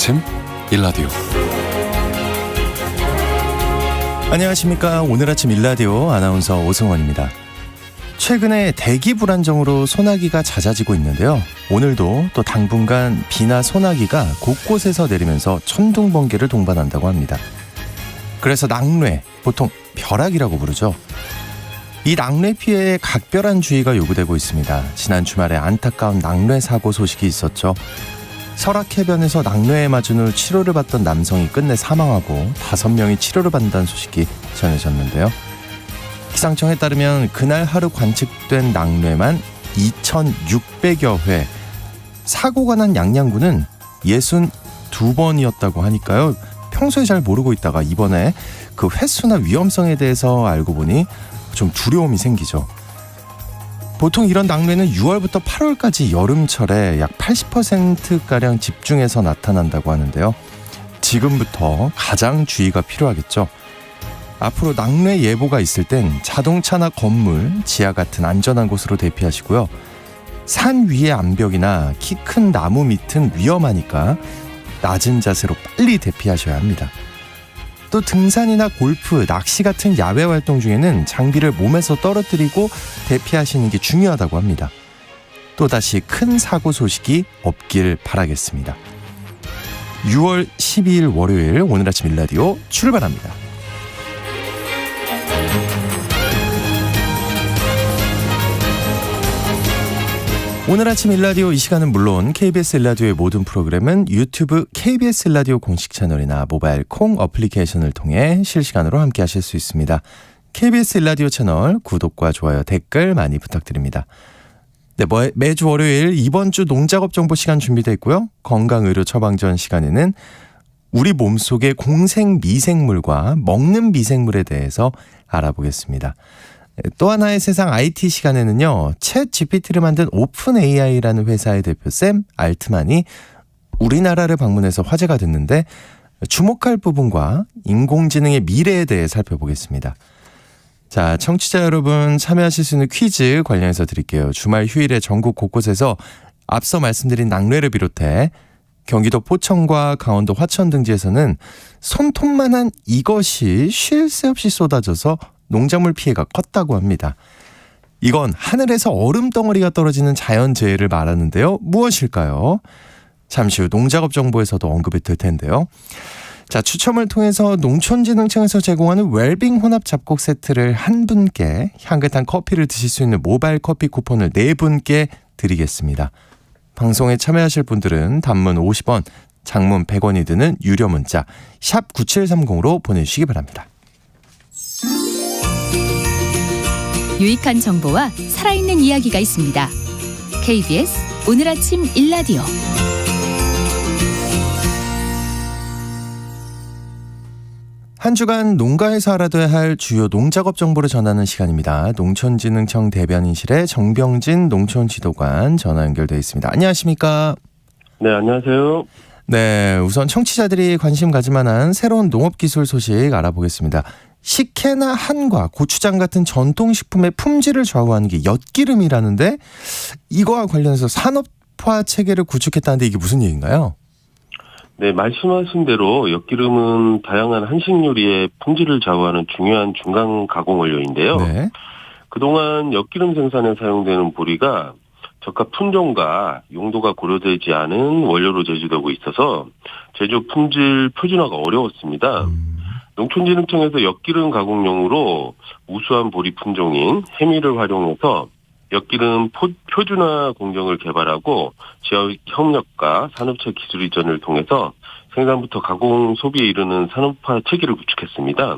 아침 일라디오. 안녕하십니까. 오늘 아침 일라디오 아나운서 오승원입니다. 최근에 대기 불안정으로 소나기가 잦아지고 있는데요. 오늘도 또 당분간 비나 소나기가 곳곳에서 내리면서 천둥 번개를 동반한다고 합니다. 그래서 낙뢰, 보통 벼락이라고 부르죠. 이 낙뢰 피해에 각별한 주의가 요구되고 있습니다. 지난 주말에 안타까운 낙뢰 사고 소식이 있었죠. 설악해변에서 낙뢰에 맞은 후 치료를 받던 남성이 끝내 사망하고 5명이 치료를 받는다는 소식이 전해졌는데요. 기상청에 따르면 그날 하루 관측된 낙뢰만 2,600여 회, 사고가 난 양양구는 62번이었다고 하니까요. 평소에 잘 모르고 있다가 이번에 그 횟수나 위험성에 대해서 알고 보니 좀 두려움이 생기죠. 보통 이런 낙뢰는 6월부터 8월까지 여름철에 약 80%가량 집중해서 나타난다고 하는데요. 지금부터 가장 주의가 필요하겠죠. 앞으로 낙뢰 예보가 있을 땐 자동차나 건물, 지하 같은 안전한 곳으로 대피하시고요. 산 위의 암벽이나 키 큰 나무 밑은 위험하니까 낮은 자세로 빨리 대피하셔야 합니다. 또 등산이나 골프, 낚시 같은 야외 활동 중에는 장비를 몸에서 떨어뜨리고 대피하시는 게 중요하다고 합니다. 또다시 큰 사고 소식이 없길 바라겠습니다. 6월 12일 월요일 오늘 아침 일라디오 출발합니다. 오늘 아침 일라디오 이 시간은 물론 KBS 일라디오의 모든 프로그램은 유튜브 KBS 일라디오 공식 채널이나 모바일 콩 어플리케이션을 통해 실시간으로 함께 하실 수 있습니다. KBS 일라디오 채널 구독과 좋아요, 댓글 많이 부탁드립니다. 네, 매주 월요일 이번 주 농작업 정보 시간 준비되어 있고요. 건강의료 처방전 시간에는 우리 몸속의 공생 미생물과 먹는 미생물에 대해서 알아보겠습니다. 또 하나의 세상 IT 시간에는요. 챗 GPT를 만든 오픈 AI라는 회사의 대표 샘 알트만이 우리나라를 방문해서 화제가 됐는데 주목할 부분과 인공지능의 미래에 대해 살펴보겠습니다. 자, 청취자 여러분 참여하실 수 있는 퀴즈 관련해서 드릴게요. 주말 휴일에 전국 곳곳에서 앞서 말씀드린 낙뢰를 비롯해 경기도 포천과 강원도 화천 등지에서는 손톱만한 이것이 쉴 새 없이 쏟아져서 농작물 피해가 컸다고 합니다. 이건 하늘에서 얼음 덩어리가 떨어지는 자연재해를 말하는데요. 무엇일까요? 잠시 후 농작업 정보에서도 언급이 될 텐데요. 자, 추첨을 통해서 농촌진흥청에서 제공하는 웰빙 혼합 잡곡 세트를 한 분께, 향긋한 커피를 드실 수 있는 모바일 커피 쿠폰을 4분께 드리겠습니다. 방송에 참여하실 분들은 단문 50원, 장문 100원이 드는 유료 문자 샵 9730으로 보내주시기 바랍니다. 유익한 정보와 살아있는 이야기가 있습니다. KBS 오늘 아침 일라디오. 한 주간 농가에서 알아둬야 할 주요 농작업 정보를 전하는 시간입니다. 농촌진흥청 대변인실의 정병진 농촌지도관 전화 연결되어 있습니다. 안녕하십니까? 네, 안녕하세요. 네, 우선 청취자들이 관심 가질 만한 새로운 농업기술 소식 알아보겠습니다. 식혜나 한과, 고추장 같은 전통식품의 품질을 좌우하는 게 엿기름이라는데 이거와 관련해서 산업화 체계를 구축했다는데 이게 무슨 얘기인가요? 네, 말씀하신 대로 엿기름은 다양한 한식 요리의 품질을 좌우하는 중요한 중간 가공 원료인데요. 네. 그동안 엿기름 생산에 사용되는 보리가 저가 품종과 용도가 고려되지 않은 원료로 제조되고 있어서 제조 품질 표준화가 어려웠습니다. 농촌진흥청에서 엿기름 가공용으로 우수한 보리 품종인 해미를 활용해서 엿기름 표준화 공정을 개발하고 지역 협력과 산업체 기술 이전을 통해서 생산부터 가공 소비에 이르는 산업화 체계를 구축했습니다.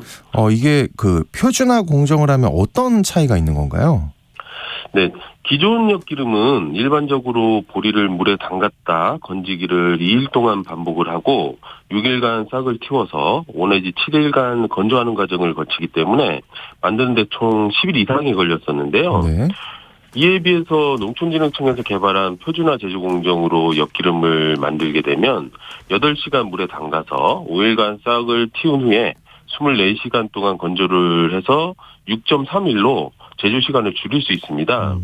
이게 그 표준화 공정을 하면 어떤 차이가 있는 건가요? 네, 기존 엿기름은 일반적으로 보리를 물에 담갔다 건지기를 2일 동안 반복을 하고 6일간 싹을 틔워서 5 내지 7일간 건조하는 과정을 거치기 때문에 만드는 데 총 10일 이상이 걸렸었는데요. 네. 이에 비해서 농촌진흥청에서 개발한 표준화 제조 공정으로 엿기름을 만들게 되면 8시간 물에 담가서 5일간 싹을 틔운 후에 24시간 동안 건조를 해서 6.3일로 제조 시간을 줄일 수 있습니다.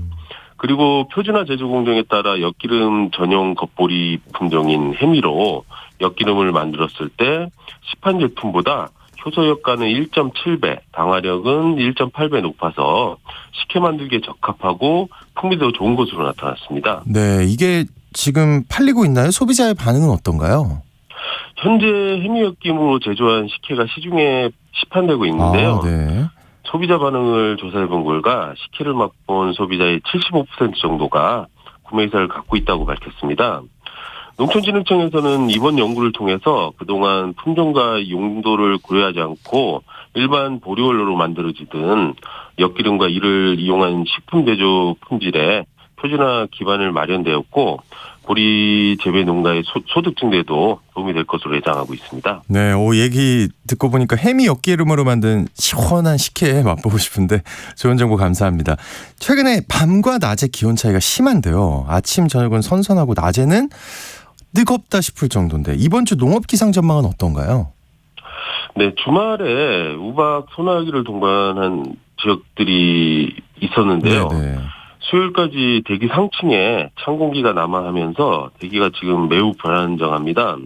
그리고 표준화 제조 공정에 따라 엿기름 전용 겉보리 품종인 해미로 엿기름을 만들었을 때 시판 제품보다 효소 효과는 1.7배, 방화력은 1.8배 높아서 식혜 만들기에 적합하고 풍미도 좋은 것으로 나타났습니다. 네, 이게 지금 팔리고 있나요? 소비자의 반응은 어떤가요? 현재 해미엿기름으로 제조한 식혜가 시중에 시판되고 있는데요. 네. 소비자 반응을 조사해본 결과 식혜를 맛본 소비자의 75% 정도가 구매 의사를 갖고 있다고 밝혔습니다. 농촌진흥청에서는 이번 연구를 통해서 그동안 품종과 용도를 고려하지 않고 일반 보리원료로 만들어지던 엿기름과 이를 이용한 식품 제조 품질에 표준화 기반을 마련되었고 보리 재배 농가의 소득 증대에도 도움이 될 것으로 예상하고 있습니다. 네, 얘기 듣고 보니까 해미 엿기름으로 만든 시원한 식혜 맛보고 싶은데 좋은 정보 감사합니다. 최근에 밤과 낮의 기온 차이가 심한데요. 아침, 저녁은 선선하고 낮에는 뜨겁다 싶을 정도인데 이번 주 농업 기상 전망은 어떤가요? 네, 주말에 우박 소나기를 동반한 지역들이 있었는데요. 네네. 수요일까지 대기 상층에 찬 공기가 남하하면서 대기가 지금 매우 불안정합니다.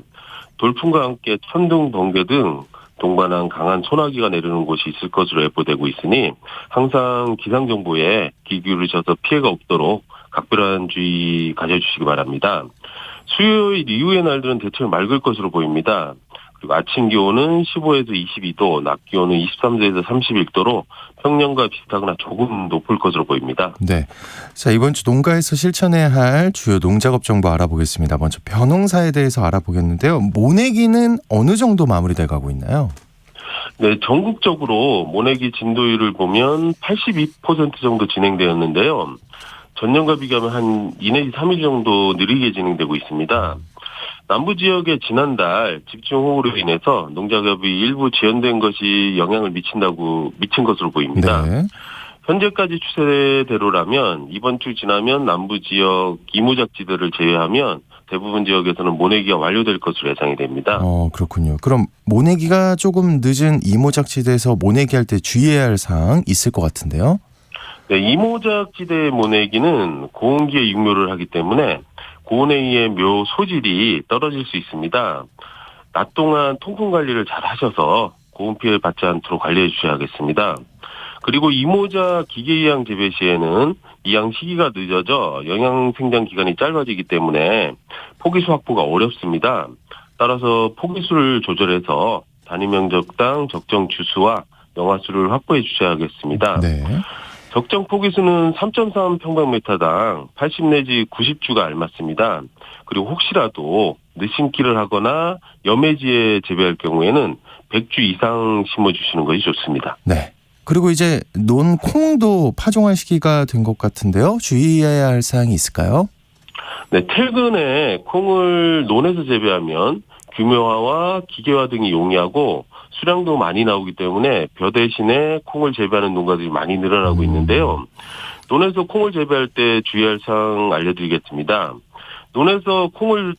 돌풍과 함께 천둥, 번개 등 동반한 강한 소나기가 내리는 곳이 있을 것으로 예보되고 있으니 항상 기상정보에 귀 기울이셔서 피해가 없도록 각별한 주의 가져주시기 바랍니다. 수요일 이후의 날들은 대체로 맑을 것으로 보입니다. 그리고 아침 기온은 15에서 22도, 낮 기온은 23도에서 31도로 평년과 비슷하거나 조금 높을 것으로 보입니다. 네. 자, 이번 주 농가에서 실천해야 할 주요 농작업 정보 알아보겠습니다. 먼저 벼농사에 대해서 알아보겠는데요. 모내기는 어느 정도 마무리돼 가고 있나요? 네, 전국적으로 모내기 진도율을 보면 82% 정도 진행되었는데요. 전년과 비교하면 한 2 내지 3일 정도 느리게 진행되고 있습니다. 남부 지역에 지난달 집중호우로 인해서 농작업이 일부 지연된 것이 영향을 미친 것으로 보입니다. 네. 현재까지 추세대로라면 이번 주 지나면 남부 지역 이모작지대를 제외하면 대부분 지역에서는 모내기가 완료될 것으로 예상이 됩니다. 그렇군요. 그럼 모내기가 조금 늦은 이모작지대에서 모내기 할 때 주의해야 할 사항 있을 것 같은데요. 네, 이모작지대의 모내기는 고온기에 육묘를 하기 때문에 고온에 의해 묘 소질이 떨어질 수 있습니다. 낮 동안 통풍 관리를 잘 하셔서 고온 피해를 받지 않도록 관리해 주셔야겠습니다. 그리고 이모작 기계이양 재배 시에는 이양 시기가 늦어져 영양 생장 기간이 짧아지기 때문에 포기수 확보가 어렵습니다. 따라서 포기수를 조절해서 단위 면적당 적정 주수와 영하수를 확보해 주셔야겠습니다. 네. 적정 포기수는 3.3 평방미터당 80 내지 90주가 알맞습니다. 그리고 혹시라도 늦심기를 하거나 염해지에 재배할 경우에는 100주 이상 심어주시는 것이 좋습니다. 네. 그리고 이제 논콩도 파종할 시기가 된 것 같은데요. 주의해야 할 사항이 있을까요? 네, 최근에 콩을 논에서 재배하면 규모화와 기계화 등이 용이하고 수량도 많이 나오기 때문에 벼 대신에 콩을 재배하는 농가들이 많이 늘어나고 있는데요. 논에서 콩을 재배할 때 주의할 사항 알려드리겠습니다. 논에서 콩을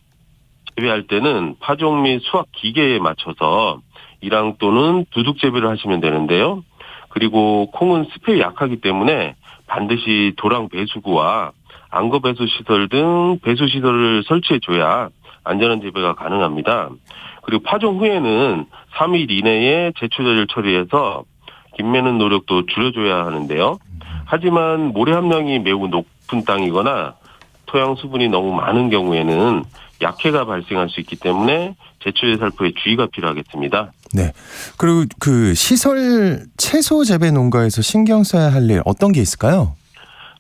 재배할 때는 파종 및 수확 기계에 맞춰서 일항 또는 두둑 재배를 하시면 되는데요. 그리고 콩은 습해에 약하기 때문에 반드시 도랑 배수구와 안거 배수 시설 등 배수 시설을 설치해 줘야 안전한 재배가 가능합니다. 그리고 파종 후에는 3일 이내에 제초제를 처리해서 김매는 노력도 줄여줘야 하는데요. 하지만 모래 함량이 매우 높은 땅이거나 토양 수분이 너무 많은 경우에는 약해가 발생할 수 있기 때문에 제초제 살포에 주의가 필요하겠습니다. 네. 그리고 그 시설 채소 재배 농가에서 신경 써야 할 일 어떤 게 있을까요?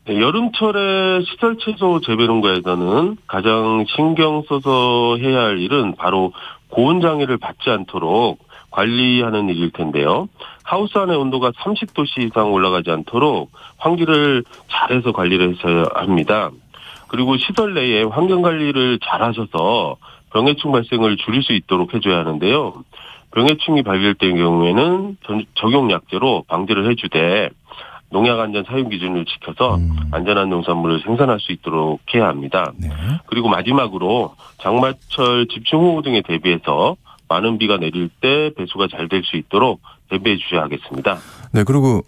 네, 여름철에 시설 채소 재배 농가에서는 가장 신경 써서 해야 할 일은 바로 고온 장애를 받지 않도록 관리하는 일일 텐데요. 하우스 안의 온도가 30도씨 이상 올라가지 않도록 환기를 잘해서 관리를 해야 합니다. 그리고 시설 내에 환경 관리를 잘 하셔서 병해충 발생을 줄일 수 있도록 해줘야 하는데요. 병해충이 발견된 경우에는 적용 약제로 방제를 해주되 농약 안전 사용 기준을 지켜서 안전한 농산물을 생산할 수 있도록 해야 합니다. 네. 그리고 마지막으로 장마철 집중호우 등에 대비해서 많은 비가 내릴 때 배수가 잘 될 수 있도록 대비해 주셔야 하겠습니다. 네, 그리고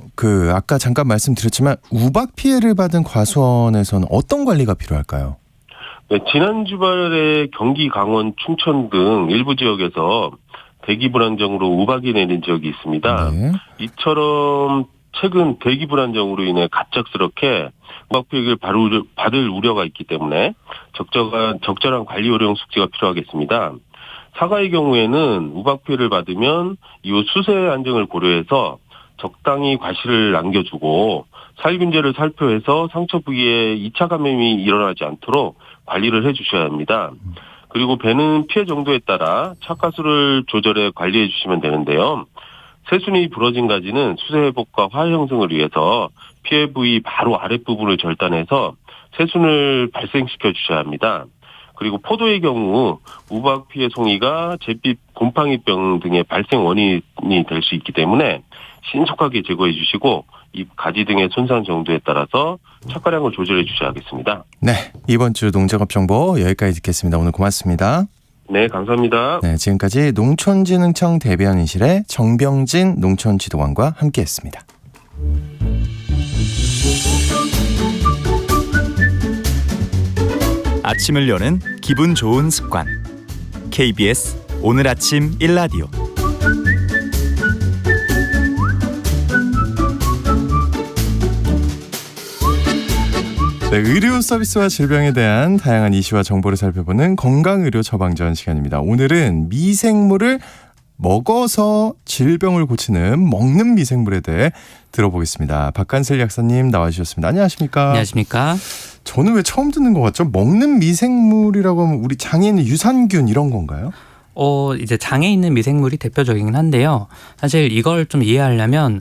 아까 잠깐 말씀드렸지만 우박 피해를 받은 과수원에서는 어떤 관리가 필요할까요? 네, 지난 주말에 경기, 강원, 춘천 등 일부 지역에서 대기 불안정으로 우박이 내린 지역이 있습니다. 네. 이처럼 최근 대기 불안정으로 인해 갑작스럽게 우박 피해를 받을 우려가 있기 때문에 적절한 관리 요령 숙지가 필요하겠습니다. 사과의 경우에는 우박 피해를 받으면 이후 수세 안정을 고려해서 적당히 과실을 남겨주고 살균제를 살포해서 상처 부위에 2차 감염이 일어나지 않도록 관리를 해주셔야 합니다. 그리고 배는 피해 정도에 따라 착가수를 조절해 관리해 주시면 되는데요. 새순이 부러진 가지는 수세 회복과 화해 형성을 위해서 피해 부위 바로 아랫부분을 절단해서 새순을 발생시켜 주셔야 합니다. 그리고 포도의 경우 우박 피해 송이가 잿빛 곰팡이병 등의 발생 원인이 될 수 있기 때문에 신속하게 제거해 주시고 잎 가지 등의 손상 정도에 따라서 착가량을 조절해 주셔야 하겠습니다. 네, 이번 주 농작업 정보 여기까지 듣겠습니다. 오늘 고맙습니다. 네, 감사합니다. 네, 지금까지 농촌진흥청 대변인실의 정병진 농촌지도관과 함께했습니다. 아침을 여는 기분 좋은 습관. KBS 오늘 아침 1라디오. 네, 의료 서비스와 질병에 대한 다양한 이슈와 정보를 살펴보는 건강의료 처방전 시간입니다. 오늘은 미생물을 먹어서 질병을 고치는 먹는 미생물에 대해 들어보겠습니다. 박간슬 약사님 나와주셨습니다. 안녕하십니까? 안녕하십니까? 저는 왜 처음 듣는 것 같죠? 먹는 미생물이라고 하면 우리 장에 있는 유산균 이런 건가요? 이제 장에 있는 미생물이 대표적이긴 한데요. 사실 이걸 좀 이해하려면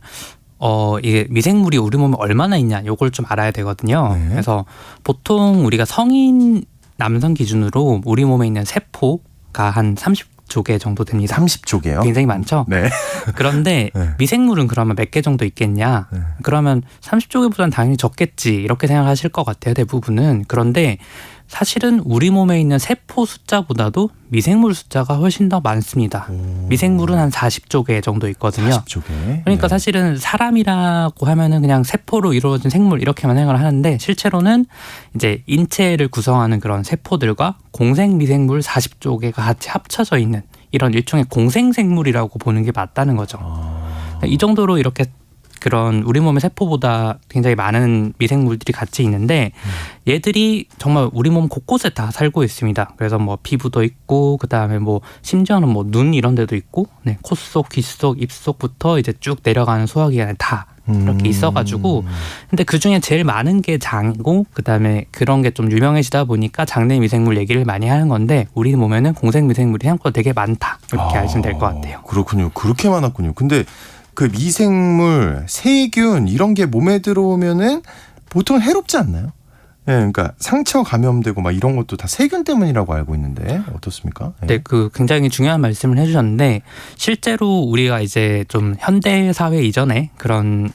이게 미생물이 우리 몸에 얼마나 있냐 요걸 좀 알아야 되거든요. 네. 그래서 보통 우리가 성인 남성 기준으로 우리 몸에 있는 세포가 한 30조 개 정도 됩니다. 30조개요? 굉장히 많죠? 네. 그런데 네. 미생물은 그러면 몇 개 정도 있겠냐? 네. 그러면 30조개보다는 당연히 적겠지 이렇게 생각하실 것 같아요. 대부분은. 그런데 사실은 우리 몸에 있는 세포 숫자보다도 미생물 숫자가 훨씬 더 많습니다. 미생물은 한 40조 개 정도 있거든요. 40조개. 그러니까 네. 사실은 사람이라고 하면은 그냥 세포로 이루어진 생물 이렇게만 생각을 하는데 실제로는 이제 인체를 구성하는 그런 세포들과 공생 미생물 40조 개가 같이 합쳐져 있는 이런 일종의 공생생물이라고 보는 게 맞다는 거죠. 이 정도로 이렇게 그런 우리 몸의 세포보다 굉장히 많은 미생물들이 같이 있는데 얘들이 정말 우리 몸 곳곳에 다 살고 있습니다. 그래서 뭐 피부도 있고 그다음에 뭐 심지어는 뭐 눈 이런 데도 있고 네, 코 속, 귀 속, 입 속부터 이제 쭉 내려가는 소화기관에 다 이렇게 있어가지고 근데 그중에 제일 많은 게 장이고 그다음에 그런 게 좀 유명해지다 보니까 장내 미생물 얘기를 많이 하는 건데 우리 몸에는 공생 미생물이 생각보다 되게 많다 이렇게 아시면 될 것 같아요. 그렇군요. 그렇게 많았군요. 근데 그 미생물, 세균 이런 게 몸에 들어오면은 보통 해롭지 않나요? 예, 그러니까 상처 감염되고 막 이런 것도 다 세균 때문이라고 알고 있는데 어떻습니까? 예. 네, 그 굉장히 중요한 말씀을 해주셨는데 실제로 우리가 이제 좀 현대 사회 이전에 그런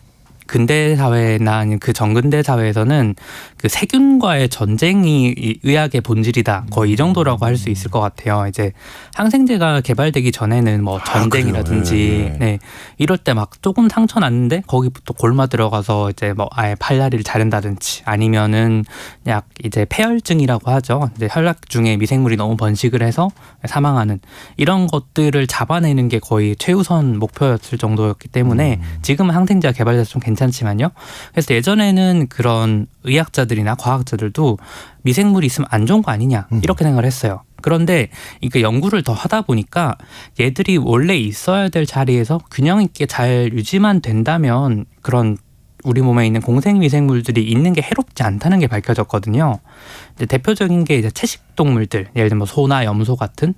근대 사회나 아니면 그 전근대 사회에서는 그 세균과의 전쟁이 의학의 본질이다. 거의 이 정도라고 할 수 있을 것 같아요. 이제 항생제가 개발되기 전에는 뭐 전쟁이라든지 네, 이럴 때 막 조금 상처 났는데 거기부터 골마 들어가서 이제 뭐 아예 팔다리를 자른다든지 아니면은 약 이제 폐혈증이라고 하죠. 이제 혈액 중에 미생물이 너무 번식을 해서 사망하는 이런 것들을 잡아내는 게 거의 최우선 목표였을 정도였기 때문에 지금은 항생제가 개발돼서 좀 괜찮지만요. 그래서 예전에는 그런 의학자들이나 과학자들도 미생물이 있으면 안 좋은 거 아니냐 이렇게 생각을 했어요. 그런데 이게 연구를 더 하다 보니까 얘들이 원래 있어야 될 자리에서 균형 있게 잘 유지만 된다면 그런 우리 몸에 있는 공생 미생물들이 있는 게 해롭지 않다는 게 밝혀졌거든요. 이제 대표적인 게 이제 채식 동물들, 예를 들면 뭐 소나 염소 같은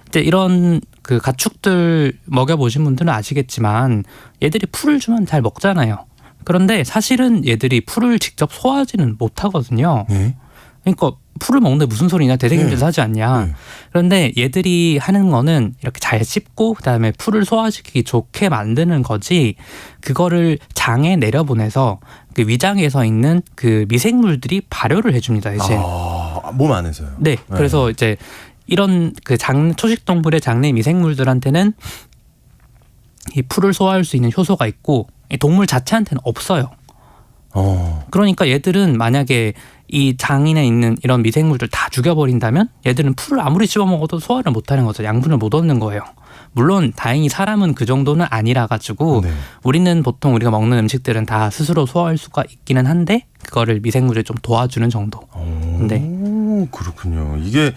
이제 이런 그 가축들 먹여보신 분들은 아시겠지만 얘들이 풀을 주면 잘 먹잖아요. 그런데 사실은 얘들이 풀을 직접 소화하지는 못하거든요. 네. 그러니까 풀을 먹는데 무슨 소리냐, 대대김질을 하지 않냐. 네. 그런데 얘들이 하는 거는 이렇게 잘 씹고 그다음에 풀을 소화시키기 좋게 만드는 거지 그거를 장에 내려보내서 그 위장에서 있는 그 미생물들이 발효를 해줍니다. 대신. 몸 안에서요? 네. 그래서 이제 이런 그 초식 동물의 장내 미생물들한테는 이 풀을 소화할 수 있는 효소가 있고 이 동물 자체한테는 없어요. 그러니까 얘들은 만약에 이 장인에 있는 이런 미생물들 다 죽여버린다면 얘들은 풀을 아무리 씹어먹어도 소화를 못하는 거죠. 양분을 못 얻는 거예요. 물론 다행히 사람은 그 정도는 아니라 가지고 네. 우리는 보통 우리가 먹는 음식들은 다 스스로 소화할 수가 있기는 한데 그거를 미생물을 좀 도와주는 정도. 네. 그렇군요. 이게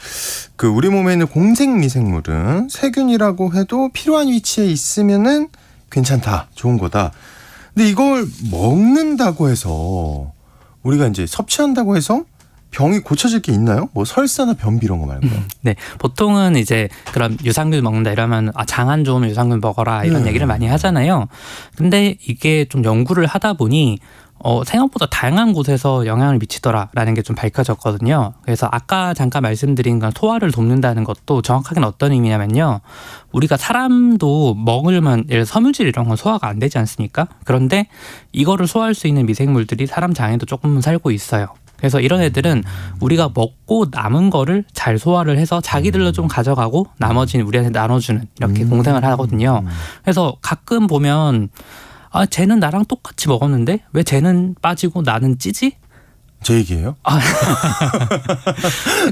그 우리 몸에 있는 공생 미생물은 세균이라고 해도 필요한 위치에 있으면은 괜찮다, 좋은 거다. 근데 이걸 먹는다고 해서 우리가 이제 섭취한다고 해서 병이 고쳐질 게 있나요? 뭐 설사나 변비 이런 거 말고요. 네, 보통은 이제 그런 유산균 먹는다 이러면 장 안 좋으면 유산균 먹어라 이런 얘기를 많이 하잖아요. 근데 이게 좀 연구를 하다 보니 생각보다 다양한 곳에서 영향을 미치더라라는 게 좀 밝혀졌거든요. 그래서 아까 잠깐 말씀드린 건 소화를 돕는다는 것도 정확하게는 어떤 의미냐면요. 우리가 사람도 먹으면 예를 들어 섬유질 이런 건 소화가 안 되지 않습니까? 그런데 이거를 소화할 수 있는 미생물들이 사람 장에도 조금은 살고 있어요. 그래서 이런 애들은 우리가 먹고 남은 거를 잘 소화를 해서 자기들로 좀 가져가고 나머지는 우리한테 나눠주는 이렇게 공생을 하거든요. 그래서 가끔 보면 쟤는 나랑 똑같이 먹었는데 왜 쟤는 빠지고 나는 찌지? 제 얘기예요?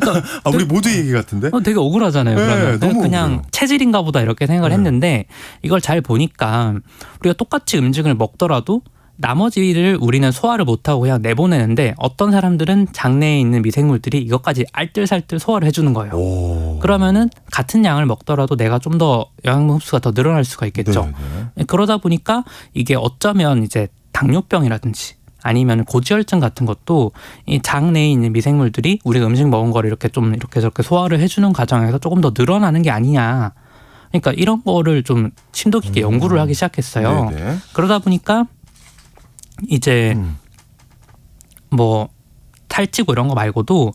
그러니까 우리 모두 얘기 같은데? 되게 억울하잖아요. 그러면 너무 그냥 억울해요. 체질인가 보다 이렇게 생각을 했는데 이걸 잘 보니까 우리가 똑같이 음식을 먹더라도 나머지를 우리는 소화를 못하고 그냥 내보내는데 어떤 사람들은 장내에 있는 미생물들이 이것까지 알뜰살뜰 소화를 해주는 거예요. 그러면은 같은 양을 먹더라도 내가 좀 더 영양분 흡수가 더 늘어날 수가 있겠죠. 네네. 그러다 보니까 이게 어쩌면 이제 당뇨병이라든지 아니면 고지혈증 같은 것도 이 장내에 있는 미생물들이 우리가 음식 먹은 거를 이렇게 좀 이렇게 저렇게 소화를 해주는 과정에서 조금 더 늘어나는 게 아니냐. 그러니까 이런 거를 좀 심도 깊게 연구를 하기 시작했어요. 네네. 그러다 보니까 이제 뭐 탈지고 이런 거 말고도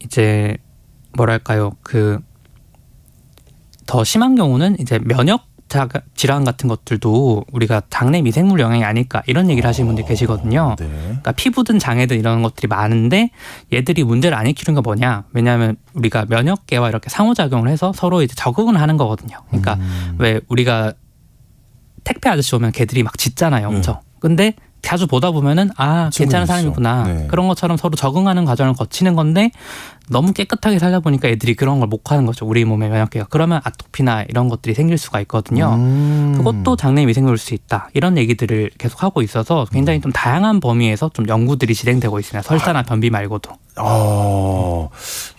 이제 뭐랄까요 그 더 심한 경우는 이제 면역 질환 같은 것들도 우리가 장내 미생물 영향이 아닐까 이런 얘기를 하시는 분들이 계시거든요. 네. 그러니까 피부든 장애든 이런 것들이 많은데 얘들이 문제를 안 일으키는 게 뭐냐? 왜냐하면 우리가 면역계와 이렇게 상호작용을 해서 서로 이제 적응을 하는 거거든요. 그러니까 왜 우리가 택배 아저씨 오면 걔들이 막 짖잖아요, 엄청. 근데 자주 보다 보면은 괜찮은 사람이구나. 네. 그런 것처럼 서로 적응하는 과정을 거치는 건데 너무 깨끗하게 살다 보니까 애들이 그런 걸 못 하는 거죠. 우리 몸의 면역계가. 그러면 아토피나 이런 것들이 생길 수가 있거든요. 그것도 장내 미생물일 수 있다. 이런 얘기들을 계속 하고 있어서 굉장히 좀 다양한 범위에서 좀 연구들이 진행되고 있습니다. 설사나 변비 말고도.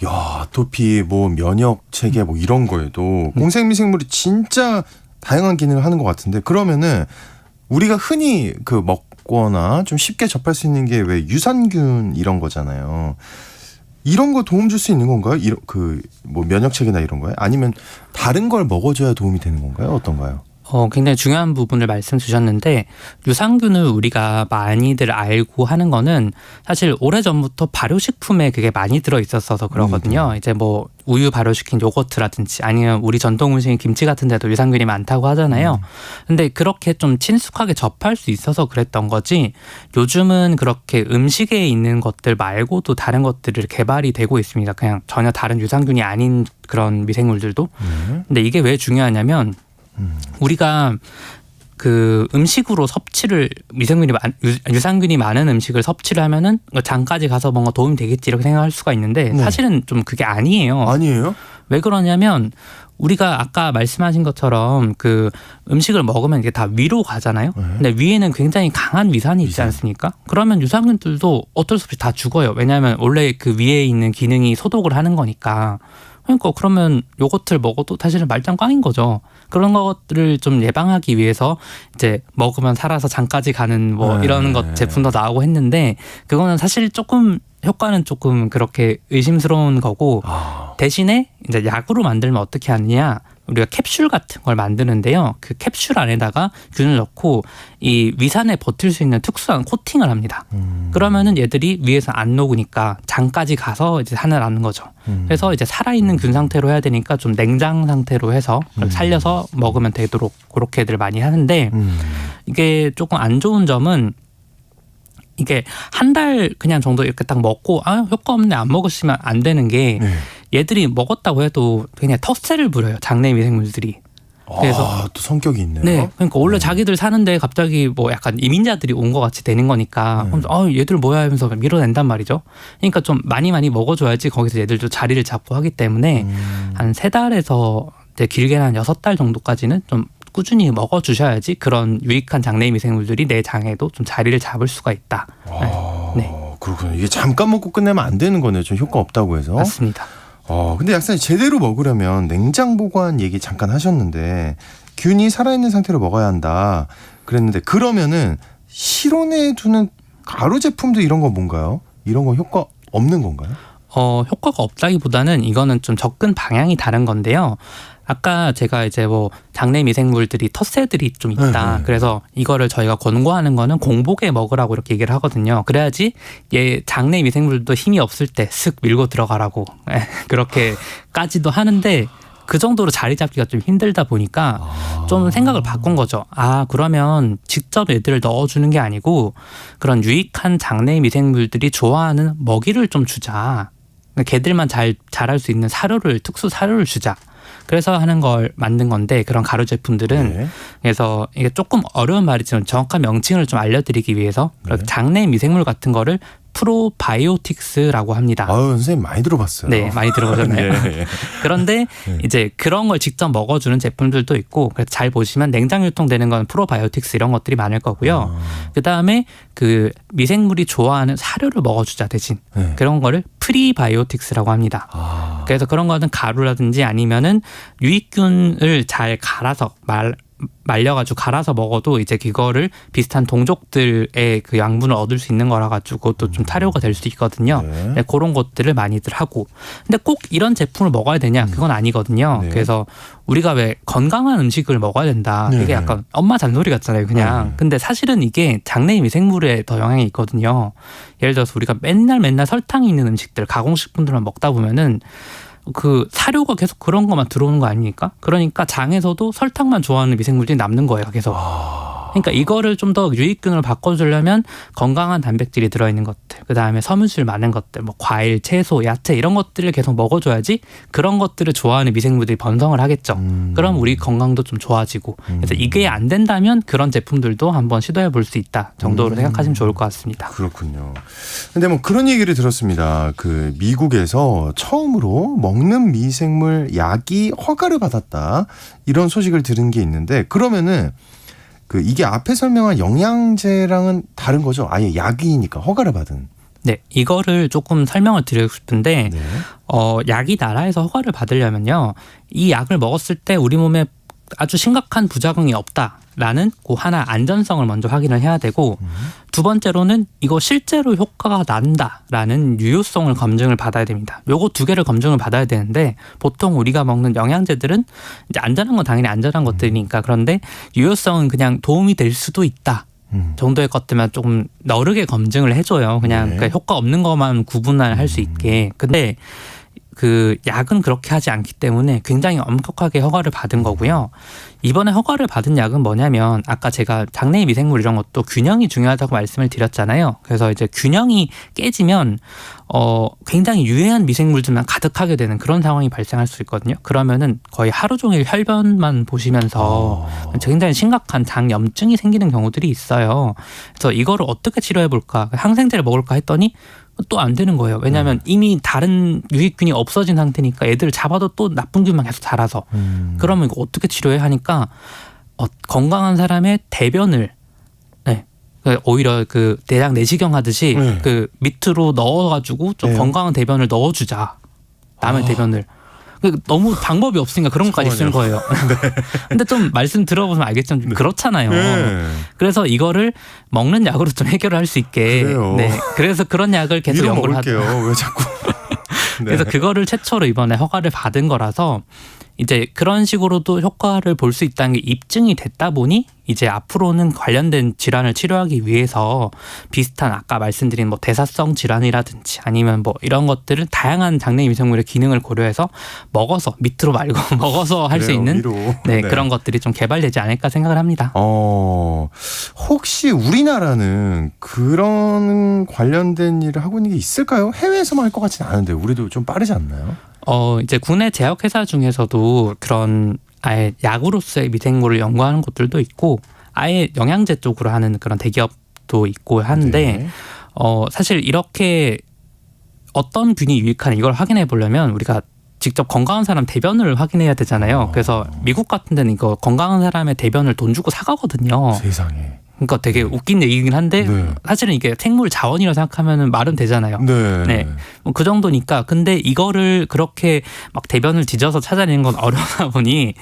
야, 아토피, 뭐 면역 체계 뭐 이런 거에도 공생 미생물이 진짜 다양한 기능을 하는 것 같은데 그러면은 우리가 흔히 그 먹거나 좀 쉽게 접할 수 있는 게 왜 유산균 이런 거잖아요. 이런 거 도움 줄 수 있는 건가요? 그 뭐 면역 체계나 이런 거요? 아니면 다른 걸 먹어줘야 도움이 되는 건가요? 어떤가요? 굉장히 중요한 부분을 말씀 주셨는데 유산균을 우리가 많이들 알고 하는 거는 사실 오래전부터 발효식품에 그게 많이 들어있었어서 그러거든요. 이제 뭐 우유 발효시킨 요거트라든지 아니면 우리 전통 음식인 김치 같은 데도 유산균이 많다고 하잖아요. 근데 그렇게 좀 친숙하게 접할 수 있어서 그랬던 거지 요즘은 그렇게 음식에 있는 것들 말고도 다른 것들이 개발이 되고 있습니다. 그냥 전혀 다른 유산균이 아닌 그런 미생물들도. 근데 이게 왜 중요하냐면 우리가 그 음식으로 섭취를 유산균이 많은 음식을 섭취를 하면은 장까지 가서 뭔가 도움이 되겠지 이렇게 생각할 수가 있는데 사실은 좀 그게 아니에요. 아니에요? 왜 그러냐면 우리가 아까 말씀하신 것처럼 그 음식을 먹으면 이게 다 위로 가잖아요. 근데 위에는 굉장히 강한 위산이 있지 않습니까? 그러면 유산균들도 어쩔 수 없이 다 죽어요. 왜냐하면 원래 그 위에 있는 기능이 소독을 하는 거니까. 그러니까 그러면 요거트를 먹어도 사실은 말짱 꽝인 거죠. 그런 것들을 좀 예방하기 위해서 이제 먹으면 살아서 장까지 가는 뭐 이런 것 제품도 나오고 했는데 그거는 사실 조금 효과는 조금 그렇게 의심스러운 거고 대신에 이제 약으로 만들면 어떻게 하느냐 우리가 캡슐 같은 걸 만드는데요. 그 캡슐 안에다가 균을 넣고 이 위산에 버틸 수 있는 특수한 코팅을 합니다. 그러면은 얘들이 위에서 안 녹으니까 장까지 가서 이제 살아나는 거죠. 그래서 이제 살아있는 균 상태로 해야 되니까 좀 냉장 상태로 해서 살려서 먹으면 되도록 그렇게들 많이 하는데 이게 조금 안 좋은 점은 이게 한 달 그냥 정도 이렇게 딱 먹고 효과 없네 안 먹으시면 안 되는 게 얘들이 먹었다고 해도 그냥 텃세를 부려요. 장내 미생물들이. 그래서 또 성격이 있네요. 네, 그러니까 원래 자기들 사는데 갑자기 뭐 약간 이민자들이 온 것 같이 되는 거니까 얘들 뭐야 하면서 밀어낸단 말이죠. 그러니까 좀 많이 먹어줘야지 거기서 얘들도 자리를 잡고 하기 때문에 한 3달에서 이제 길게는 한 6달 정도까지는 좀 꾸준히 먹어주셔야지 그런 유익한 장내 미생물들이 내 장에도 좀 자리를 잡을 수가 있다. 네. 그렇군요. 이게 잠깐 먹고 끝내면 안 되는 거네요. 좀 효과 없다고 해서. 맞습니다. 근데 약사님 제대로 먹으려면 냉장 보관 얘기 잠깐 하셨는데 균이 살아있는 상태로 먹어야 한다 그랬는데 그러면은 실온에 두는 가루 제품도 이런 거 뭔가요? 이런 거 효과 없는 건가요? 효과가 없다기보다는 이거는 좀 접근 방향이 다른 건데요. 아까 제가 이제 뭐 장내 미생물들이 텃새들이 좀 있다. 그래서 이거를 저희가 권고하는 거는 공복에 먹으라고 이렇게 얘기를 하거든요. 그래야지 얘 장내 미생물도 힘이 없을 때 슥 밀고 들어가라고 그렇게까지도 하는데 그 정도로 자리 잡기가 좀 힘들다 보니까 좀 생각을 바꾼 거죠. 그러면 직접 애들을 넣어주는 게 아니고 그런 유익한 장내 미생물들이 좋아하는 먹이를 좀 주자. 걔들만 잘 자랄 수 있는 특수 사료를 주자. 그래서 하는 걸 만든 건데 그런 가루 제품들은 그래서 이게 조금 어려운 말이지만 정확한 명칭을 좀 알려드리기 위해서 장내 미생물 같은 거를 프로바이오틱스라고 합니다. 선생님 많이 들어봤어요. 네, 많이 들어보셨나요? 그런데 이제 그런 걸 직접 먹어주는 제품들도 있고 그래서 잘 보시면 냉장 유통되는 건 프로바이오틱스 이런 것들이 많을 거고요. 그 다음에 그 미생물이 좋아하는 사료를 먹어주자 대신 그런 거를 프리바이오틱스라고 합니다. 그래서 그런 거는 가루라든지 아니면은 유익균을 잘 갈아서 말려가지고 갈아서 먹어도 이제 그거를 비슷한 동족들의 그 양분을 얻을 수 있는 거라 가지고 또 좀 타료가 될 수 있거든요. 네, 그런 것들을 많이들 하고. 근데 꼭 이런 제품을 먹어야 되냐? 그건 아니거든요. 그래서 우리가 왜 건강한 음식을 먹어야 된다. 이게 약간 엄마 잔소리 같잖아요, 그냥. 근데 사실은 이게 장내 미생물에 더 영향이 있거든요. 예를 들어서 우리가 맨날 설탕이 있는 음식들, 가공식품들만 먹다 보면은 그 사료가 계속 그런 것만 들어오는 거 아닙니까? 그러니까 장에서도 설탕만 좋아하는 미생물들이 남는 거예요, 계속. 그러니까 이거를 좀 더 유익균으로 바꿔주려면 건강한 단백질이 들어있는 것들, 그 다음에 섬유질 많은 것들, 뭐 과일, 채소, 야채 이런 것들을 계속 먹어줘야지 그런 것들을 좋아하는 미생물들이 번성을 하겠죠. 그럼 우리 건강도 좀 좋아지고. 그래서 이게 안 된다면 그런 제품들도 한번 시도해 볼 수 있다 정도로 생각하시면 좋을 것 같습니다. 그렇군요. 근데 뭐 그런 얘기를 들었습니다. 그 미국에서 처음으로 먹는 미생물 약이 허가를 받았다 이런 소식을 들은 게 있는데 그러면은 그 이게 앞에 설명한 영양제랑은 다른 거죠? 아예 약이니까 허가를 받은. 네, 이거를 조금 설명을 드리고 싶은데 약이 나라에서 허가를 받으려면요, 이 약을 먹었을 때 우리 몸에 아주 심각한 부작용이 없다라는 그 하나 안전성을 먼저 확인을 해야 되고 두 번째로는 이거 실제로 효과가 난다라는 유효성을 검증을 받아야 됩니다. 요거 2개를 검증을 받아야 되는데 보통 우리가 먹는 영양제들은 이제 안전한 건 당연히 안전한 것들이니까 그런데 유효성은 그냥 도움이 될 수도 있다. 정도의 것들만 조금 너르게 검증을 해줘요. 그냥 그러니까 효과 없는 것만 구분을 할 수 있게. 근데 그 약은 그렇게 하지 않기 때문에 굉장히 엄격하게 허가를 받은 거고요. 이번에 허가를 받은 약은 뭐냐면 아까 제가 장내 미생물 이런 것도 균형이 중요하다고 말씀을 드렸잖아요. 그래서 이제 균형이 깨지면 굉장히 유해한 미생물들만 가득하게 되는 그런 상황이 발생할 수 있거든요. 그러면은 거의 하루 종일 혈변만 보시면서 굉장히 심각한 장염증이 생기는 경우들이 있어요. 그래서 이거를 어떻게 치료해 볼까? 항생제를 먹을까 했더니 또 안 되는 거예요. 왜냐하면 이미 다른 유익균이 없어진 상태니까 애들 잡아도 또 나쁜 균만 계속 자라서 그러면 이거 어떻게 치료해 하니까 건강한 사람의 대변을 오히려 그 대장 내시경 하듯이 그 밑으로 넣어가지고 좀 건강한 대변을 넣어주자. 남의 대변을. 너무 방법이 없으니까 그런 것까지 쓰는 거예요. 근데 좀 말씀 들어보면 알겠지만 좀 그렇잖아요. 그래서 이거를 먹는 약으로 좀 해결을 할 수 있게. 네. 그래서 그런 약을 계속 연구를 하죠. 왜 자꾸. 그래서 그거를 최초로 이번에 허가를 받은 거라서 이제 그런 식으로도 효과를 볼 수 있다는 게 입증이 됐다 보니 이제 앞으로는 관련된 질환을 치료하기 위해서 비슷한 아까 말씀드린 뭐 대사성 질환이라든지 아니면 뭐 이런 것들을 다양한 장내 미생물의 기능을 고려해서 먹어서 밑으로 말고 먹어서 할 수 있는 그런 것들이 좀 개발되지 않을까 생각을 합니다. 혹시 우리나라는 그런 관련된 일을 하고 있는 게 있을까요? 해외에서만 할 것 같지는 않은데 우리도 좀 빠르지 않나요? 이제 국내 제약회사 중에서도 그런 아예 약으로서의 미생물을 연구하는 곳들도 있고 아예 영양제 쪽으로 하는 그런 대기업도 있고 하는데 네. 사실 이렇게 어떤 균이 유익한 이걸 확인해 보려면 우리가 직접 건강한 사람 대변을 확인해야 되잖아요. 그래서 미국 같은 데는 이거 건강한 사람의 대변을 돈 주고 사가거든요. 세상에. 그러니까 되게 웃긴 얘기긴 한데 네. 사실은 이게 생물 자원이라고 생각하면 말은 되잖아요. 네. 네. 뭐그 정도니까. 근데 이거를 그렇게 막 대변을 뒤져서 찾아내는 건 어려우다 보니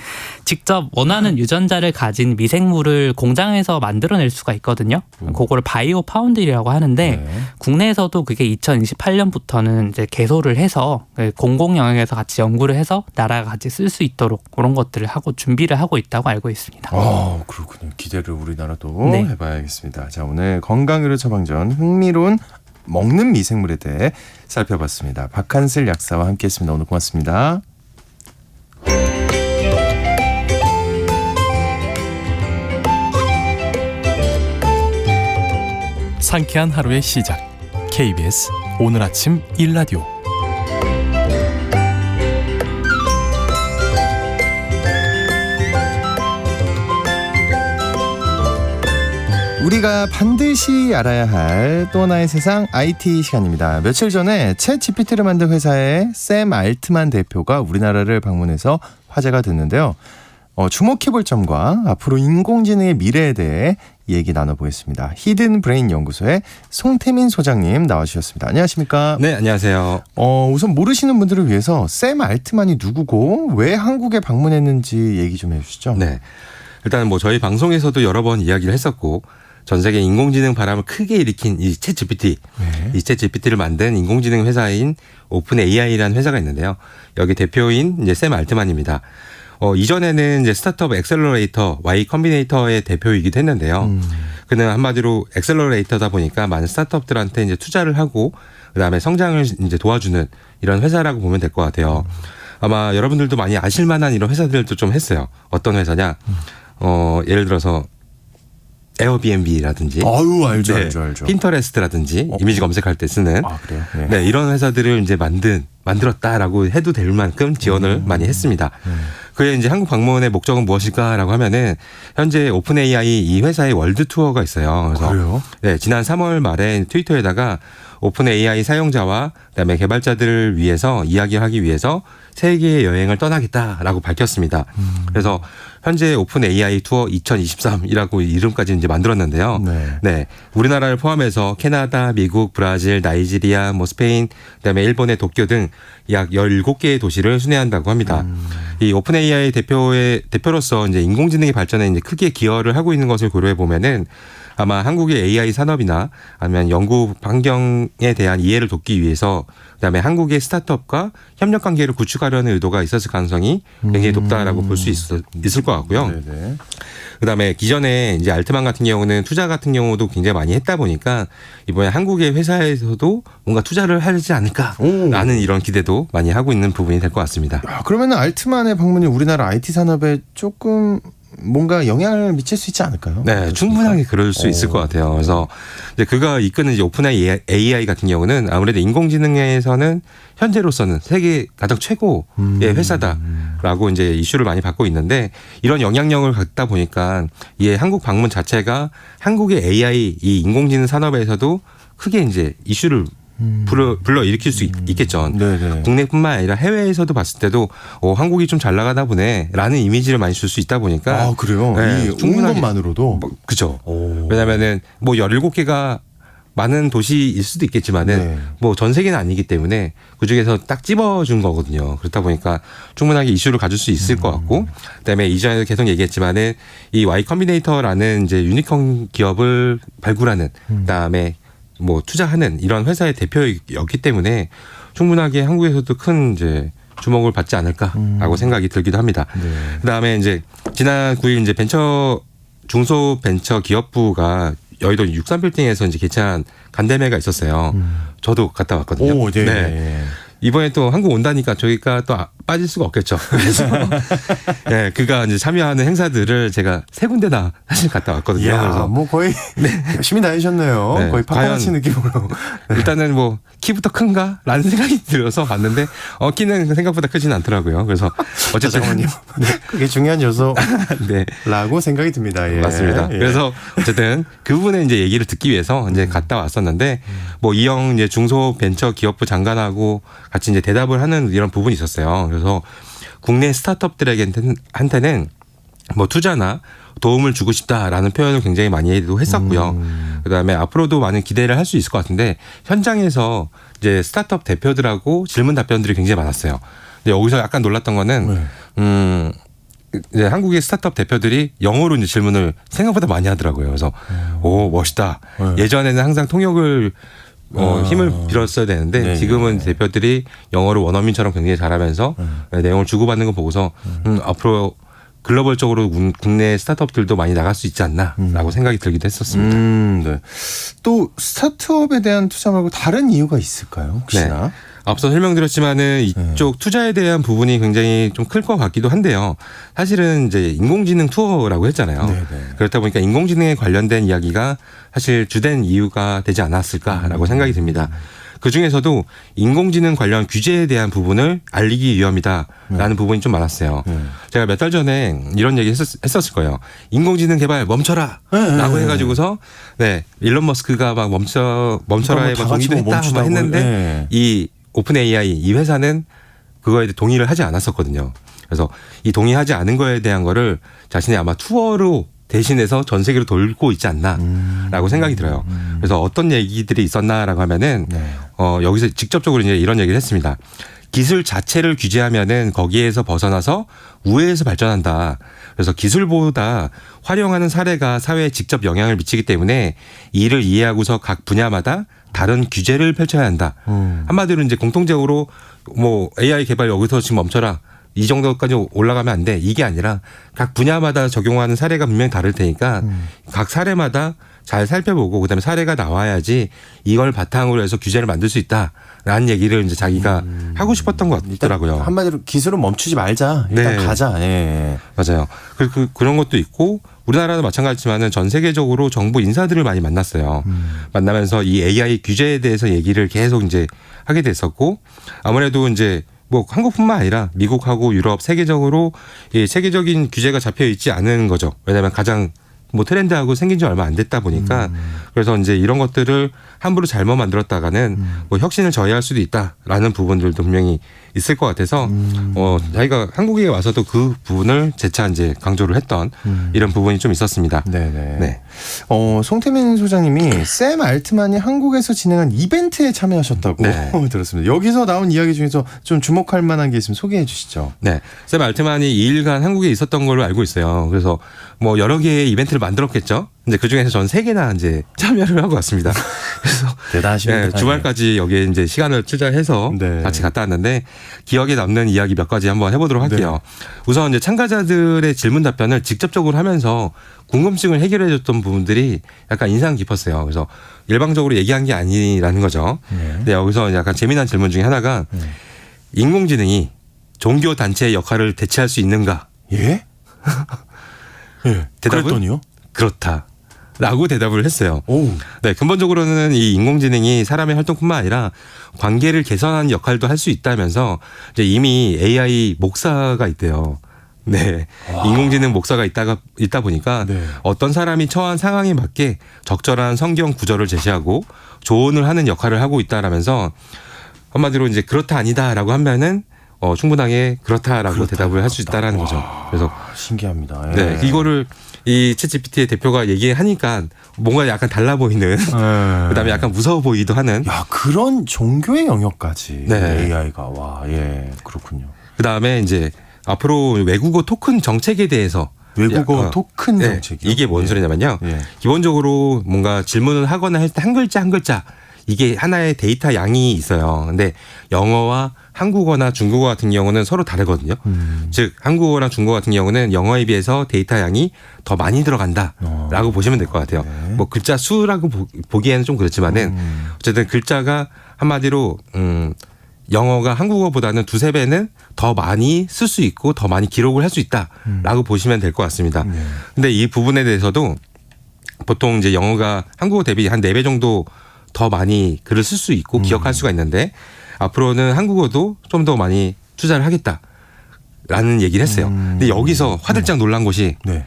직접 원하는 유전자를 가진 미생물을 공장에서 만들어낼 수가 있거든요. 그거를 바이오 파운드리라고 하는데 네. 국내에서도 그게 2028년부터는 이제 개소를 해서 공공 영역에서 같이 연구를 해서 나라가 같이 쓸 수 있도록 그런 것들을 하고 준비를 하고 있다고 알고 있습니다. 그렇군요. 기대를 우리나라도 네. 해봐야겠습니다. 자, 오늘 건강의료 처방전 흥미로운 먹는 미생물에 대해 살펴봤습니다. 박한슬 약사와 함께했습니다. 오늘 고맙습니다. 상쾌한 하루의 시작. KBS 오늘 아침 1라디오. 우리가 반드시 알아야 할 또 하나의 세상 IT 시간입니다. 며칠 전에 챗 GPT를 만든 회사의 샘 알트만 대표가 우리나라를 방문해서 화제가 됐는데요. 주목해볼 점과 앞으로 인공지능의 미래에 대해 얘기 나눠보겠습니다. 히든 브레인 연구소의 송태민 소장님 나와주셨습니다. 안녕하십니까? 네, 안녕하세요. 우선 모르시는 분들을 위해서 샘 알트만이 누구고 왜 한국에 방문했는지 얘기 좀 해주시죠. 네. 일단 뭐 저희 방송에서도 여러 번 이야기를 했었고 전 세계 인공지능 바람을 크게 일으킨 이 챗 GPT, 네. 이 챗 GPT를 만든 인공지능 회사인 오픈 AI라는 회사가 있는데요. 여기 대표인 이제 샘 알트만입니다. 이전에는 이제 스타트업 엑셀러레이터 Y 컴비네이터의 대표이기도 했는데요. 그는 한마디로 엑셀러레이터다 보니까 많은 스타트업들한테 이제 투자를 하고 그다음에 성장을 이제 도와주는 이런 회사라고 보면 될 것 같아요. 아마 여러분들도 많이 아실 만한 이런 회사들도 좀 했어요. 어떤 회사냐? 예를 들어서 에어비앤비라든지 알죠, 네, 알죠. 핀터레스트라든지 이미지 검색할 때 쓰는 그래요? 네. 네, 이런 회사들을 이제 만들었다라고 해도 될 만큼 지원을 많이 했습니다. 그의 이제 한국 방문의 목적은 무엇일까라고 하면은 현재 오픈 AI 이 회사의 월드 투어가 있어요. 그래서 그래요? 네, 지난 3월 말에 트위터에다가 오픈 AI 사용자와 그다음에 개발자들을 위해서 이야기하기 위해서 세계 여행을 떠나겠다라고 밝혔습니다. 그래서 현재 오픈 AI 투어 2023이라고 이름까지 이제 만들었는데요. 네, 우리나라를 포함해서 캐나다, 미국, 브라질, 나이지리아, 스페인, 그다음에 일본의 도쿄 등 약 17개의 도시를 순회한다고 합니다. 이 오픈 AI 대표로서 이제 인공지능의 발전에 이제 크게 기여를 하고 있는 것을 고려해 보면은 아마 한국의 AI 산업이나 아니면 연구 환경에 대한 이해를 돕기 위해서 그다음에 한국의 스타트업과 협력 관계를 구축하려는 의도가 있었을 가능성이 굉장히 높다라고 볼 수 있을 것 같고요. 네네. 그다음에 기존에 이제 알트만 같은 경우는 투자 같은 경우도 굉장히 많이 했다 보니까 이번에 한국의 회사에서도 뭔가 투자를 하지 않을까라는 이런 기대도 많이 하고 있는 부분이 될 것 같습니다. 그러면 알트만의 방문이 우리나라 IT 산업에 조금 뭔가 영향을 미칠 수 있지 않을까요? 네, 그렇습니까? 충분하게 그럴 수 있을 것 같아요. 그래서 이제 그가 이끄는 이제 오픈 AI 같은 경우는 아무래도 인공지능에서는 현재로서는 세계 가장 최고의 회사다라고 이제 이슈를 많이 받고 있는데 이런 영향력을 갖다 보니까 이 한국 방문 자체가 한국의 AI 이 인공지능 산업에서도 크게 이제 이슈를 불러 일으킬 수 있겠죠. 네네. 국내뿐만 아니라 해외에서도 봤을 때도 한국이 좀 잘 나가다 보네라는 이미지를 많이 줄 수 있다 보니까 그래요? 네, 이 충분한 것만으로도 그렇죠. 왜냐하면은 뭐 17개가 많은 도시일 수도 있겠지만은 네. 뭐 전 세계는 아니기 때문에 그 중에서 딱 집어준 거거든요. 그렇다 보니까 충분하게 이슈를 가질 수 있을 것 같고, 그다음에 이전에도 계속 얘기했지만은 이 Y 컴비네이터라는 이제 유니콘 기업을 발굴하는 그다음에 뭐 투자하는 이런 회사의 대표였기 때문에 충분하게 한국에서도 큰 이제 주목을 받지 않을까라고 생각이 들기도 합니다. 네. 그다음에 이제 지난 9일 이제 중소벤처기업부가 여의도 63빌딩에서 이제 개최한 간담회가 있었어요. 저도 갔다 왔거든요. 네. 이번에 또 한국 온다니까 저희가 또 빠질 수가 없겠죠. 그래서 네, 그가 이제 참여하는 행사들을 제가 3군데나 사실 갔다 왔거든요. 이야, 그래서 뭐 거의 열심히 다니셨네요. 네, 거의 파파라치 과연 느낌으로. 일단은 뭐 키부터 큰가? 라는 생각이 들어서 봤는데 키는 생각보다 크진 않더라고요. 그래서 어쨌든 잠깐만요. 그게 중요한 요소라고 네. 생각이 듭니다. 예. 맞습니다. 예. 그래서 어쨌든 그분의 이제 얘기를 듣기 위해서 이제 갔다 왔었는데 뭐 이영 이제 중소벤처기업부 장관하고 같이 이제 대답을 하는 이런 부분이 있었어요. 그래서 국내 스타트업들한테는 뭐 투자나 도움을 주고 싶다라는 표현을 굉장히 많이 했었고요. 그다음에 앞으로도 많은 기대를 할 수 있을 것 같은데 현장에서 이제 스타트업 대표들하고 질문 답변들이 굉장히 많았어요. 근데 여기서 약간 놀랐던 거는 이제 한국의 스타트업 대표들이 영어로 이제 질문을 생각보다 많이 하더라고요. 그래서 오 멋있다. 예전에는 항상 통역을 힘을 빌었어야 되는데 네, 지금은 대표들이 영어를 원어민처럼 굉장히 잘하면서 내용을 주고받는 거 보고서 앞으로 글로벌적으로 국내 스타트업들도 많이 나갈 수 있지 않나라고 생각이 들기도 했었습니다. 네. 또 스타트업에 대한 투자 말고 다른 이유가 있을까요? 혹시나? 네. 앞서 설명드렸지만은 이쪽 투자에 대한 부분이 굉장히 좀 클 것 같기도 한데요. 사실은 이제 인공지능 투어라고 했잖아요. 네네. 그렇다 보니까 인공지능에 관련된 이야기가 사실 주된 이유가 되지 않았을까라고 생각이 듭니다. 그 중에서도 인공지능 관련 규제에 대한 부분을 알리기 위함이다라는 부분이 좀 많았어요. 제가 몇 달 전에 이런 얘기 했었을 거예요. 인공지능 개발 멈춰라! 라고 해가지고서 네, 일론 머스크가 막 멈춰라에 막 동의도 했다 했는데 이 오픈 AI 이 회사는 그거에 대해 동의를 하지 않았었거든요. 그래서 이 동의하지 않은 거에 대한 거를 자신이 아마 투어로 대신해서 전 세계로 돌고 있지 않나라고 생각이 들어요. 그래서 어떤 얘기들이 있었나라고 하면은 여기서 직접적으로 이제 이런 얘기를 했습니다. 기술 자체를 규제하면은 거기에서 벗어나서 우회해서 발전한다. 그래서 기술보다 활용하는 사례가 사회에 직접 영향을 미치기 때문에 이를 이해하고서 각 분야마다 다른 규제를 펼쳐야 한다. 한마디로 이제 공통적으로 뭐 AI 개발 여기서 지금 멈춰라. 이 정도까지 올라가면 안 돼. 이게 아니라 각 분야마다 적용하는 사례가 분명히 다를 테니까 각 사례마다 잘 살펴보고 그다음에 사례가 나와야지 이걸 바탕으로 해서 규제를 만들 수 있다라는 얘기를 이제 자기가 하고 싶었던 것 같더라고요. 한마디로 기술은 멈추지 말자. 일단 네. 가자. 예. 맞아요. 그런 것도 있고 우리나라도 마찬가지지만은 전 세계적으로 정부 인사들을 많이 만났어요. 만나면서 이 AI 규제에 대해서 얘기를 계속 이제 하게 됐었고 아무래도 이제 뭐 한국뿐만 아니라 미국하고 유럽 세계적으로 이 세계적인 규제가 잡혀 있지 않은 거죠. 왜냐하면 가장 뭐 트렌드하고 생긴 지 얼마 안 됐다 보니까 그래서 이제 이런 것들을 함부로 잘못 만들었다가는 뭐 혁신을 저해할 수도 있다라는 부분들도 분명히 있을 것 같아서 자기가 한국에 와서도 그 부분을 재차 이제 강조를 했던 이런 부분이 좀 있었습니다. 네네. 네. 송태민 소장님이 샘 알트만이 한국에서 진행한 이벤트에 참여하셨다고 네. 들었습니다. 여기서 나온 이야기 중에서 좀 주목할 만한 게 있으면 소개해 주시죠. 네. 샘 알트만이 2일간 한국에 있었던 걸로 알고 있어요. 그래서 뭐 여러 개의 이벤트를 만들었겠죠. 근데 그 중에서 전 3개나 이제 참여를 하고 왔습니다. 그래서 대단하십니다. 네, 주말까지 여기에 이제 시간을 투자해서 네. 같이 갔다 왔는데 기억에 남는 이야기 몇 가지 한번 해보도록 할게요. 우선 이제 참가자들의 질문 답변을 직접적으로 하면서 궁금증을 해결해줬던 부분들이 약간 인상 깊었어요. 그래서 일방적으로 얘기한 게 아니라는 거죠. 근데 여기서 약간 재미난 질문 중에 하나가 인공지능이 종교 단체의 역할을 대체할 수 있는가? 예? 예. 대답은 그랬더니요? 그렇다. 라고 대답을 했어요. 오. 네, 근본적으로는 이 인공지능이 사람의 활동뿐만 아니라 관계를 개선하는 역할도 할 수 있다면서 이제 이미 AI 목사가 있대요. 네, 와. 인공지능 목사가 있다 보니까 네. 어떤 사람이 처한 상황에 맞게 적절한 성경 구절을 제시하고 조언을 하는 역할을 하고 있다라면서 한마디로 이제 그렇다 아니다라고 하면은 충분하게 그렇다라고 대답을 할 수 있다라는 거죠. 그래서 신기합니다. 예. 네, 이거를 이 챗GPT의 대표가 얘기하니까 뭔가 약간 달라 보이는 그다음에 약간 무서워 보이기도 하는 그런 종교의 영역까지 네. AI가 그렇군요. 그다음에 이제 앞으로 외국어 토큰 정책에 대해서 외국어 토큰 정책이요? 이게 뭔 소리냐면요. 기본적으로 뭔가 질문을 하거나 할 때 한 글자 한 글자 이게 하나의 데이터 양이 있어요. 근데 영어와 한국어나 중국어 같은 경우는 서로 다르거든요. 즉 한국어랑 중국어 같은 경우는 영어에 비해서 데이터 양이 더 많이 들어간다라고 보시면 될 것 같아요. 네. 뭐 글자 수라고 보기에는 좀 그렇지만은 어쨌든 글자가 한마디로 영어가 한국어보다는 2~3배는 더 많이 쓸 수 있고 더 많이 기록을 할 수 있다라고 보시면 될 것 같습니다. 근데 이 부분에 대해서도 보통 이제 영어가 한국어 대비 한 4배 정도 더 많이 글을 쓸 수 있고 기억할 수가 있는데 앞으로는 한국어도 좀 더 많이 투자를 하겠다라는 얘기를 했어요. 근데 여기서 화들짝 놀란 곳이 네.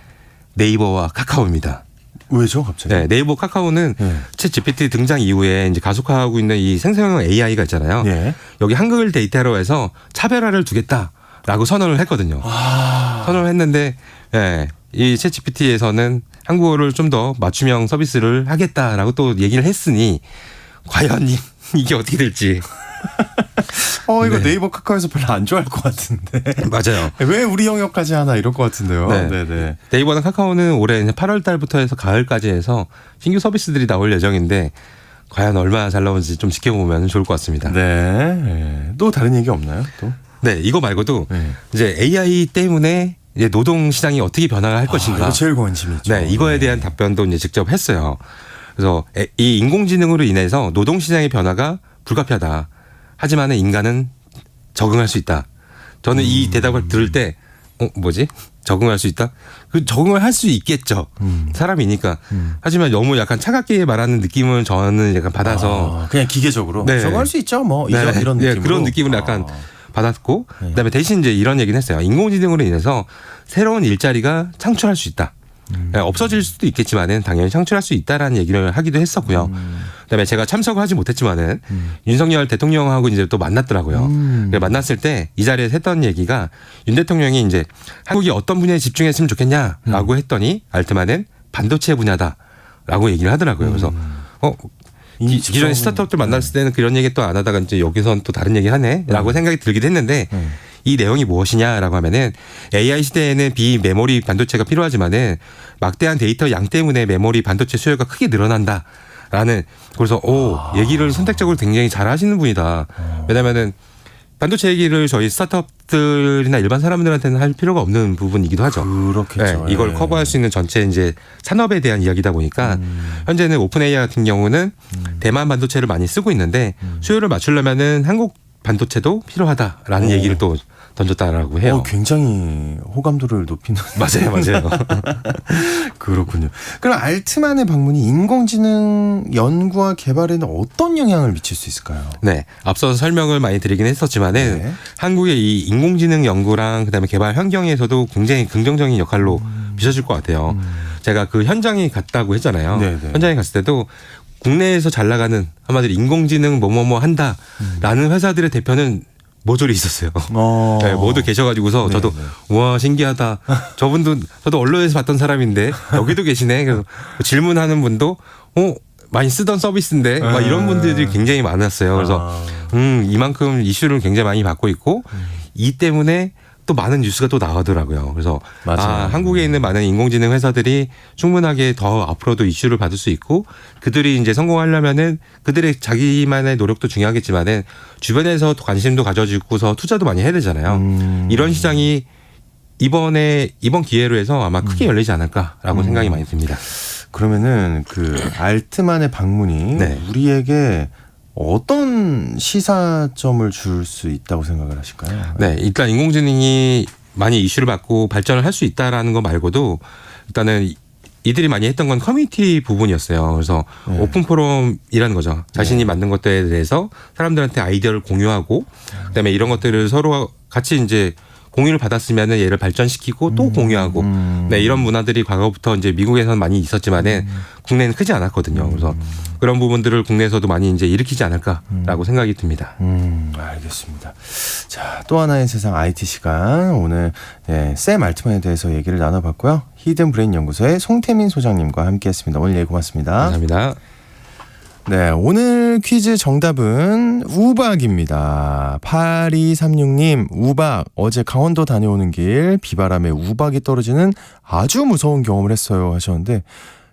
네이버와 카카오입니다. 왜죠, 갑자기? 네, 네이버 카카오는 챗 GPT 등장 이후에 이제 가속화하고 있는 이 생성형 AI가 있잖아요. 예. 여기 한글 데이터로 해서 차별화를 두겠다라고 선언을 했거든요. 선언을 했는데 예, 이 챗 GPT에서는 한국어를 좀 더 맞춤형 서비스를 하겠다라고 또 얘기를 했으니 과연 이게 어떻게 될지. 이거 네이버 카카오에서 별로 안 좋아할 것 같은데. 맞아요. 왜 우리 영역까지 하나 이럴 것 같은데요. 네. 네네. 네이버나 카카오는 올해 8월 달부터 해서 가을까지 해서 신규 서비스들이 나올 예정인데 과연 얼마나 잘 나오는지 좀 지켜보면 좋을 것 같습니다. 네. 또 다른 얘기 없나요? 또? 네, 이거 말고도 네. 이제 AI 때문에 이제 노동 시장이 어떻게 변화를 할 것인가. 이거 제일 관심이죠. 네, 이거에 대한 답변도 이제 직접 했어요. 그래서 이 인공지능으로 인해서 노동 시장의 변화가 불가피하다. 하지만 인간은 적응할 수 있다. 저는 이 대답을 들을 때 뭐지? 적응할 수 있다? 적응을 할 수 있겠죠. 사람이니까. 하지만 너무 약간 차갑게 말하는 느낌을 저는 약간 받아서 그냥 기계적으로 네. 적응할 수 있죠. 뭐 네. 이런 네, 느낌으로. 그런 느낌을 약간 받았고 그다음에 대신 이제 이런 얘기는 했어요. 인공지능으로 인해서 새로운 일자리가 창출할 수 있다. 없어질 수도 있겠지만은 당연히 창출할 수 있다라는 얘기를 하기도 했었고요. 그다음에 제가 참석을 하지 못했지만은 윤석열 대통령하고 이제 또 만났더라고요. 만났을 때 이 자리에서 했던 얘기가 윤 대통령이 이제 한국이 어떤 분야에 집중했으면 좋겠냐라고 했더니 알트만은 반도체 분야다라고 얘기를 하더라고요. 그래서 기존에 스타트업들 만났을 때는 그런 얘기 또 안 하다가 이제 여기선 또 다른 얘기 하네라고 생각이 들기도 했는데 이 내용이 무엇이냐라고 하면은 AI 시대에는 비메모리 반도체가 필요하지만은 막대한 데이터 양 때문에 메모리 반도체 수요가 크게 늘어난다라는 그래서 얘기를 선택적으로 굉장히 잘 하시는 분이다. 왜냐면은 반도체 얘기를 저희 스타트업들이나 일반 사람들한테는 할 필요가 없는 부분이기도 하죠. 그렇겠죠. 네, 이걸 커버할 수 있는 전체 이제 산업에 대한 이야기다 보니까 현재는 오픈 AI 같은 경우는 대만 반도체를 많이 쓰고 있는데 수요를 맞추려면은 한국 반도체도 필요하다라는 얘기를 또 던졌다라고 해요. 굉장히 호감도를 높이는. 맞아요. 그렇군요. 그럼 알트만의 방문이 인공지능 연구와 개발에는 어떤 영향을 미칠 수 있을까요? 네, 앞서서 설명을 많이 드리긴 했었지만은 네. 한국의 이 인공지능 연구랑 그다음에 개발 환경에서도 굉장히 긍정적인 역할로 비춰질 것 같아요. 제가 그 현장에 갔다고 했잖아요. 네네. 현장에 갔을 때도 국내에서 잘 나가는 한마디로 인공지능 뭐뭐뭐 한다라는 회사들의 대표는 모조리 있었어요. 네, 모두 계셔가지고서 저도 와 신기하다. 저분도 저도 언론에서 봤던 사람인데 여기도 계시네. 그래서 질문하는 분도 많이 쓰던 서비스인데 막 이런 분들이 굉장히 많았어요. 그래서 이만큼 이슈를 굉장히 많이 받고 있고 이 때문에 또 많은 뉴스가 또 나오더라고요. 그래서 한국에 있는 많은 인공지능 회사들이 충분하게 더 앞으로도 이슈를 받을 수 있고 그들이 이제 성공하려면은 그들의 자기만의 노력도 중요하겠지만은 주변에서 관심도 가져주고서 투자도 많이 해야 되잖아요. 이런 시장이 이번 기회로 해서 아마 크게 열리지 않을까라고 생각이 많이 듭니다. 그러면은 그 알트만의 방문이 우리에게 어떤 시사점을 줄 수 있다고 생각을 하실까요? 네, 일단 인공지능이 많이 이슈를 받고 발전을 할 수 있다라는 거 말고도 일단은 이들이 많이 했던 건 커뮤니티 부분이었어요. 그래서 오픈 포럼이라는 거죠. 자신이 만든 것들에 대해서 사람들한테 아이디어를 공유하고 그다음에 이런 것들을 서로 같이 이제 공유를 받았으면은 얘를 발전시키고 또 공유하고 네, 이런 문화들이 과거부터 이제 미국에서는 많이 있었지만은 국내는 크지 않았거든요. 그래서 그런 부분들을 국내에서도 많이 이제 일으키지 않을까라고 생각이 듭니다. 알겠습니다. 자, 또 하나의 세상 IT 시간 오늘 샘 알트만에 대해서 얘기를 나눠봤고요. 히든 브레인 연구소의 송태민 소장님과 함께했습니다. 오늘 얘기 고맙습니다. 감사합니다. 네, 오늘 퀴즈 정답은 우박입니다. 8236님, 우박. 어제 강원도 다녀오는 길 비바람에 우박이 떨어지는 아주 무서운 경험을 했어요 하셨는데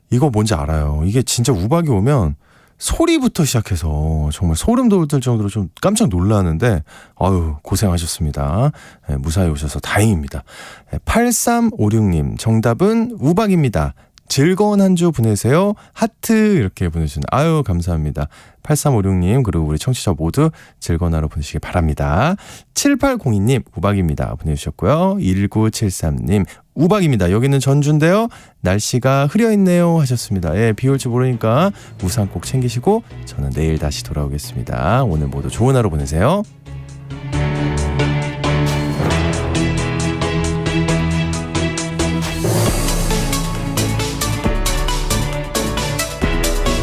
이거 뭔지 알아요. 이게 진짜 우박이 오면 소리부터 시작해서 정말 소름 돋을 정도로 좀 깜짝 놀라는데 아유 고생하셨습니다. 무사히 오셔서 다행입니다. 8356님, 정답은 우박입니다. 즐거운 한 주 보내세요. 하트 이렇게 보내주신 아유 감사합니다. 8356님 그리고 우리 청취자 모두 즐거운 하루 보내시기 바랍니다. 7802님 우박입니다 보내주셨고요. 1973님 우박입니다. 여기는 전주인데요. 날씨가 흐려있네요 하셨습니다. 예, 비 올지 모르니까 우산 꼭 챙기시고 저는 내일 다시 돌아오겠습니다. 오늘 모두 좋은 하루 보내세요.